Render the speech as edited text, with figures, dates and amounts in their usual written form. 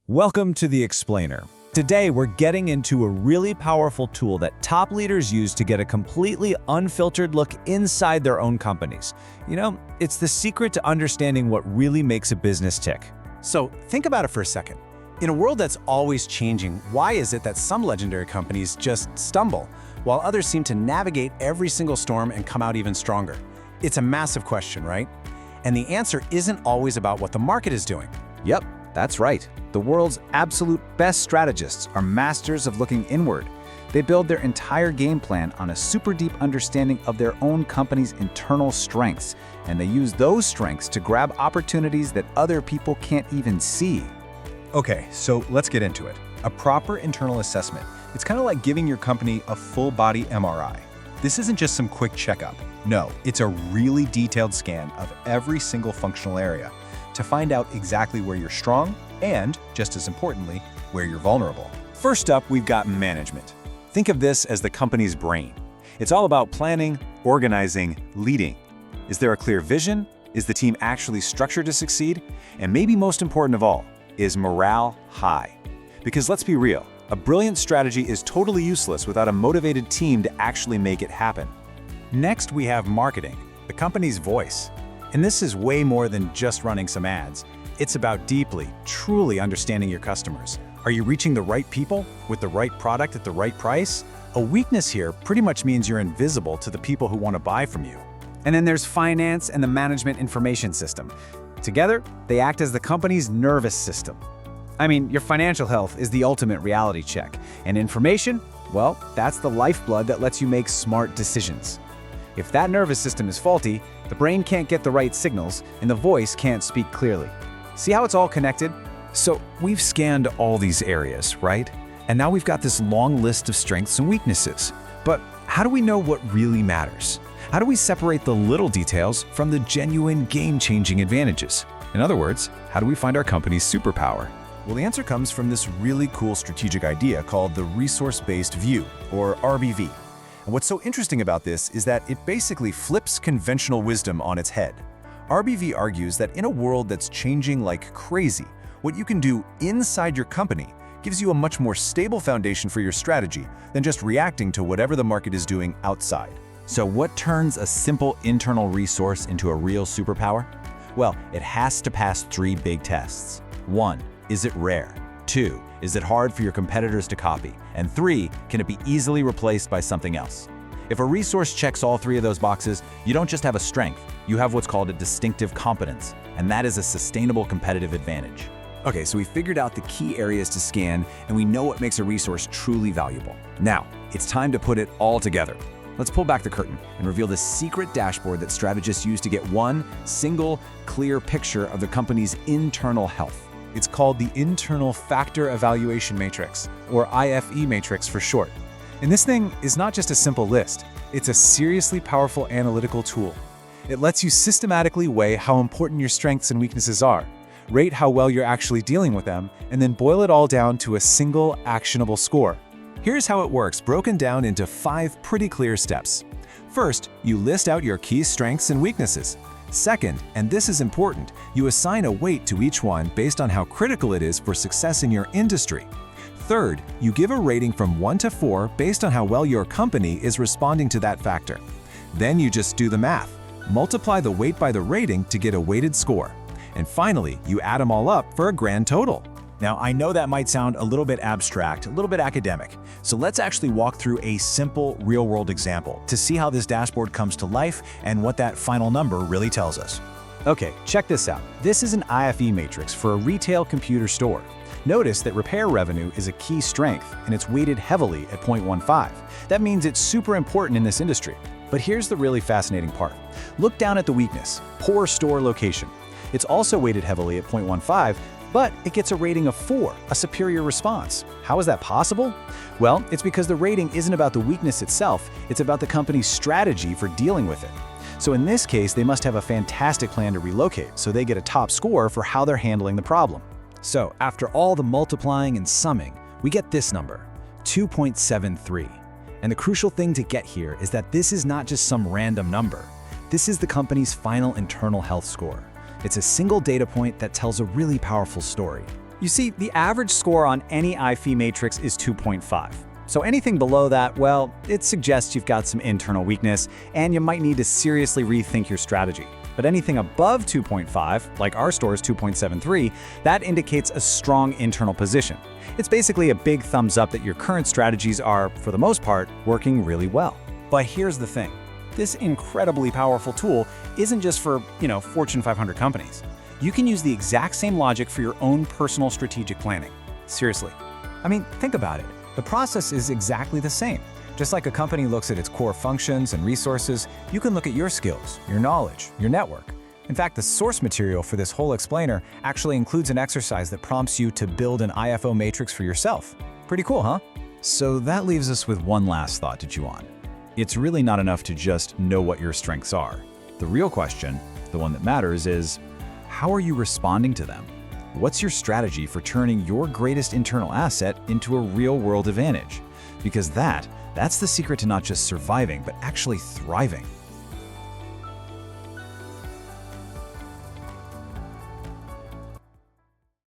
Welcome to The Explainer. Today, we're getting into a really powerful tool that top leaders use to get a completely unfiltered look inside their own companies. It's the secret to understanding what really makes a business tick. So think about it for a second. In a world that's always changing, why is it that some legendary companies just stumble, while others seem to navigate every single storm and come out even stronger? It's a massive question, right? And the answer isn't always about what the market is doing. Yep, that's right. The world's absolute best strategists are masters of looking inward. They build their entire game plan on a super deep understanding of their own company's internal strengths, and they use those strengths to grab opportunities that other people can't even see. Okay, so let's get into it. A proper internal assessment. It's kind of like giving your company a full-body MRI. This isn't just some quick checkup. No, it's a really detailed scan of every single functional area to find out exactly where you're strong and, just as importantly, where you're vulnerable. First up, we've got management. Think of this as the company's brain. It's all about planning, organizing, leading. Is there a clear vision? Is the team actually structured to succeed? And maybe most important of all, is morale high? Because let's be real, a brilliant strategy is totally useless without a motivated team to actually make it happen. Next, we have marketing, the company's voice. And this is way more than just running some ads. It's about deeply, truly understanding your customers. Are you reaching the right people with the right product at the right price? A weakness here pretty much means you're invisible to the people who want to buy from you. And then there's finance and the management information system. Together, they act as the company's nervous system. I mean, your financial health is the ultimate reality check. And information, well, that's the lifeblood that lets you make smart decisions. If that nervous system is faulty, the brain can't get the right signals, and the voice can't speak clearly. See how it's all connected? So we've scanned all these areas, right? And now we've got this long list of strengths and weaknesses. But how do we know what really matters? How do we separate the little details from the genuine game-changing advantages? In other words, how do we find our company's superpower? Well, the answer comes from this really cool strategic idea called the resource-based view, or RBV. And what's so interesting about this is that it basically flips conventional wisdom on its head. RBV argues that in a world that's changing like crazy, what you can do inside your company gives you a much more stable foundation for your strategy than just reacting to whatever the market is doing outside. So what turns a simple internal resource into a real superpower? Well, it has to pass three big tests. 1, is it rare? 2, is it hard for your competitors to copy? And 3, can it be easily replaced by something else? If a resource checks all three of those boxes, you don't just have a strength, you have what's called a distinctive competence, and that is a sustainable competitive advantage. Okay, so we figured out the key areas to scan, and we know what makes a resource truly valuable. Now, it's time to put it all together. Let's pull back the curtain and reveal the secret dashboard that strategists use to get one single, clear picture of the company's internal health. It's called the Internal Factor Evaluation Matrix, or IFE matrix for short. And this thing is not just a simple list, it's a seriously powerful analytical tool. It lets you systematically weigh how important your strengths and weaknesses are, rate how well you're actually dealing with them, and then boil it all down to a single actionable score. Here's how it works, broken down into 5 pretty clear steps. First, you list out your key strengths and weaknesses. Second, and this is important, you assign a weight to each one based on how critical it is for success in your industry. Third, you give a rating from 1 to 4 based on how well your company is responding to that factor. Then you just do the math. Multiply the weight by the rating to get a weighted score. And finally, you add them all up for a grand total. Now, I know that might sound a little bit abstract, a little bit academic, so let's actually walk through a simple real-world example to see how this dashboard comes to life and what that final number really tells us. Okay, check this out. This is an IFE matrix for a retail computer store. Notice that repair revenue is a key strength, and it's weighted heavily at 0.15. That means it's super important in this industry. But here's the really fascinating part. Look down at the weakness, poor store location. It's also weighted heavily at 0.15, but it gets a rating of 4, a superior response. How is that possible? Well, it's because the rating isn't about the weakness itself, it's about the company's strategy for dealing with it. So in this case, they must have a fantastic plan to relocate, so they get a top score for how they're handling the problem. So after all the multiplying and summing, we get this number, 2.73. And the crucial thing to get here is that this is not just some random number. This is the company's final internal health score. It's a single data point that tells a really powerful story. You see, the average score on any IFE matrix is 2.5. So anything below that, well, it suggests you've got some internal weakness and you might need to seriously rethink your strategy. But anything above 2.5, like our store's 2.73, that indicates a strong internal position. It's basically a big thumbs up that your current strategies are, for the most part, working really well. But here's the thing. This incredibly powerful tool isn't just for, Fortune 500 companies. You can use the exact same logic for your own personal strategic planning. Seriously. I mean, think about it. The process is exactly the same. Just like a company looks at its core functions and resources, you can look at your skills, your knowledge, your network. In fact, the source material for this whole explainer actually includes an exercise that prompts you to build an IFO matrix for yourself. Pretty cool, huh? So that leaves us with one last thought to chew on. It's really not enough to just know what your strengths are. The real question, the one that matters, is how are you responding to them? What's your strategy for turning your greatest internal asset into a real-world advantage? Because that's the secret to not just surviving, but actually thriving.